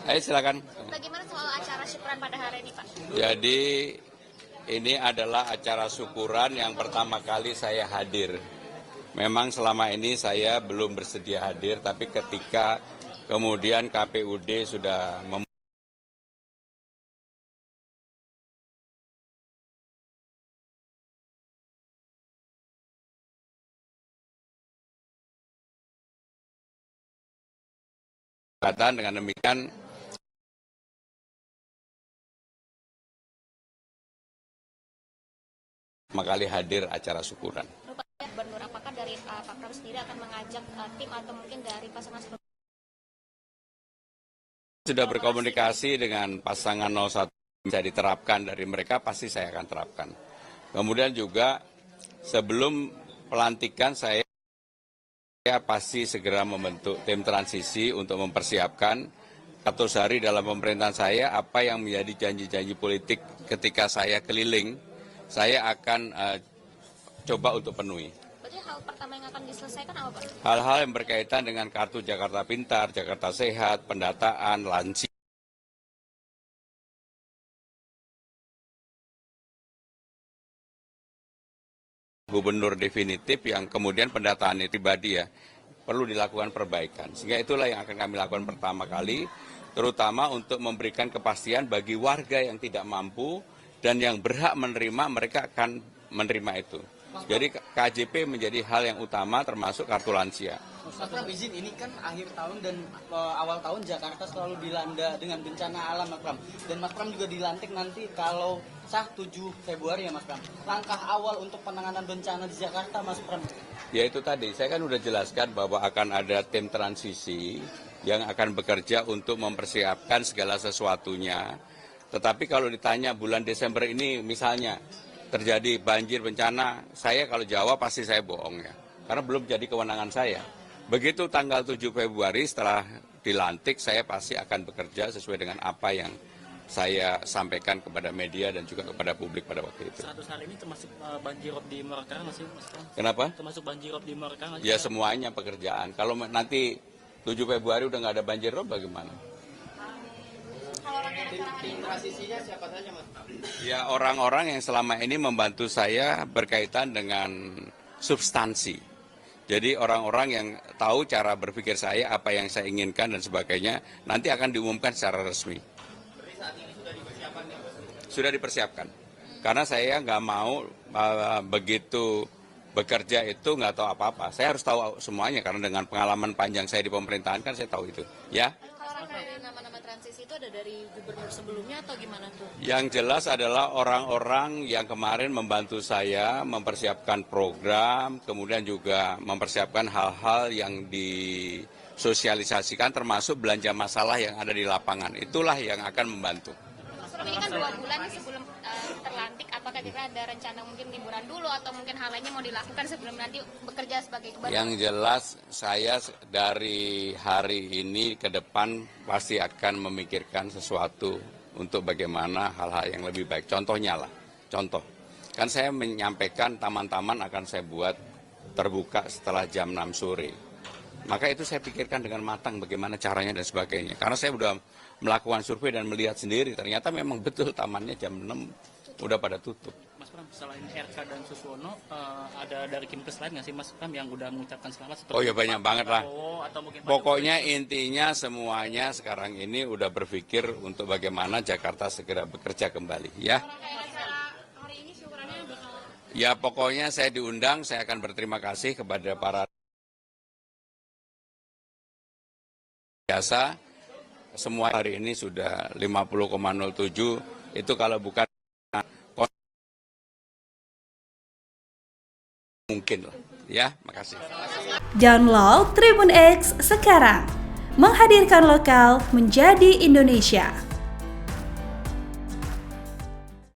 Ayo silakan. Bagaimana soal acara syukuran pada hari ini, Pak? Jadi ini adalah acara syukuran yang pertama kali saya hadir. Memang selama ini saya belum bersedia hadir, tapi ketika kemudian KPUD sudah membuat dengan demikian pertama kali hadir acara syukuran. Gubernur, apakah dari Pak Pram sendiri akan mengajak tim atau mungkin dari pasangan Sudah berkomunikasi dengan pasangan 01 bisa diterapkan dari mereka, pasti saya akan terapkan. Kemudian juga sebelum pelantikan saya pasti segera membentuk tim transisi untuk mempersiapkan 100 hari dalam pemerintahan saya apa yang menjadi janji-janji politik ketika saya keliling, saya akan coba untuk penuhi. Berarti hal pertama yang akan diselesaikan apa, Pak? Hal-hal yang berkaitan dengan kartu Jakarta Pintar, Jakarta Sehat, pendataan, lansia. Gubernur definitif yang kemudian pendataan pribadi ya, perlu dilakukan perbaikan. Sehingga itulah yang akan kami lakukan pertama kali, terutama untuk memberikan kepastian bagi warga yang tidak mampu dan yang berhak menerima, mereka akan menerima itu. Jadi KJP menjadi hal yang utama termasuk kartu lansia. Mas Pram, izin, ini kan akhir tahun dan awal tahun Jakarta selalu dilanda dengan bencana alam, Mas Pram. Dan Mas Pram juga dilantik nanti kalau sah 7 Februari ya, Mas Pram. Langkah awal untuk penanganan bencana di Jakarta, Mas Pram? Ya itu tadi, saya kan sudah jelaskan bahwa akan ada tim transisi yang akan bekerja untuk mempersiapkan segala sesuatunya. Tetapi kalau ditanya bulan Desember ini misalnya terjadi banjir bencana, saya kalau jawab pasti saya bohong ya. Karena belum jadi kewenangan saya. Begitu tanggal 7 Februari setelah dilantik, saya pasti akan bekerja sesuai dengan apa yang saya sampaikan kepada media dan juga kepada publik pada waktu itu. 100 hari ini termasuk banjirop di Merakang nggak sih, Mas Pram? Kenapa? Termasuk banjirop di Merakang nggak sih? Ya semuanya pekerjaan. Kalau nanti 7 Februari udah nggak ada banjirop bagaimana? Tim transisinya siapa saja, Mas Pram? Ya orang-orang yang selama ini membantu saya berkaitan dengan substansi. Jadi orang-orang yang tahu cara berpikir saya, apa yang saya inginkan dan sebagainya, nanti akan diumumkan secara resmi. Berarti saat ini sudah dipersiapkan ya, Mas? Sudah dipersiapkan. Karena saya nggak mau begitu bekerja itu nggak tahu apa-apa. Saya harus tahu semuanya karena dengan pengalaman panjang saya di pemerintahan kan saya tahu itu. Ya. Kalau dari nama-nama transisi itu ada dari gubernur sebelumnya atau gimana tuh? Yang jelas adalah orang-orang yang kemarin membantu saya mempersiapkan program, kemudian juga mempersiapkan hal-hal yang disosialisasikan termasuk belanja masalah yang ada di lapangan. Itulah yang akan membantu. Ini kan 2 bulan sebelum terlantik, apakah kira ada rencana mungkin liburan dulu atau mungkin hal lainnya mau dilakukan sebelum nanti bekerja sebagai gubernur? Yang jelas saya dari hari ini ke depan pasti akan memikirkan sesuatu untuk bagaimana hal-hal yang lebih baik. Contohnya lah, contoh. Kan saya menyampaikan taman-taman akan saya buat terbuka setelah jam 6 sore. Maka itu saya pikirkan dengan matang bagaimana caranya dan sebagainya. Karena saya sudah melakukan survei dan melihat sendiri, ternyata memang betul tamannya jam 6 udah pada tutup. Mas Pram, selain RK dan Suswono, ada dari Kimpres lain nggak sih, Mas Pram, yang udah mengucapkan selamat? Oh ya banyak banget lah. Pokoknya Pak intinya semuanya sekarang ini udah berpikir untuk bagaimana Jakarta segera bekerja kembali. Ya. Ya pokoknya saya diundang, saya akan berterima kasih kepada para biasa. Semua hari ini sudah 50,07, itu kalau bukan mungkin lah. Ya, makasih. Download Tribun X sekarang, menghadirkan lokal menjadi Indonesia.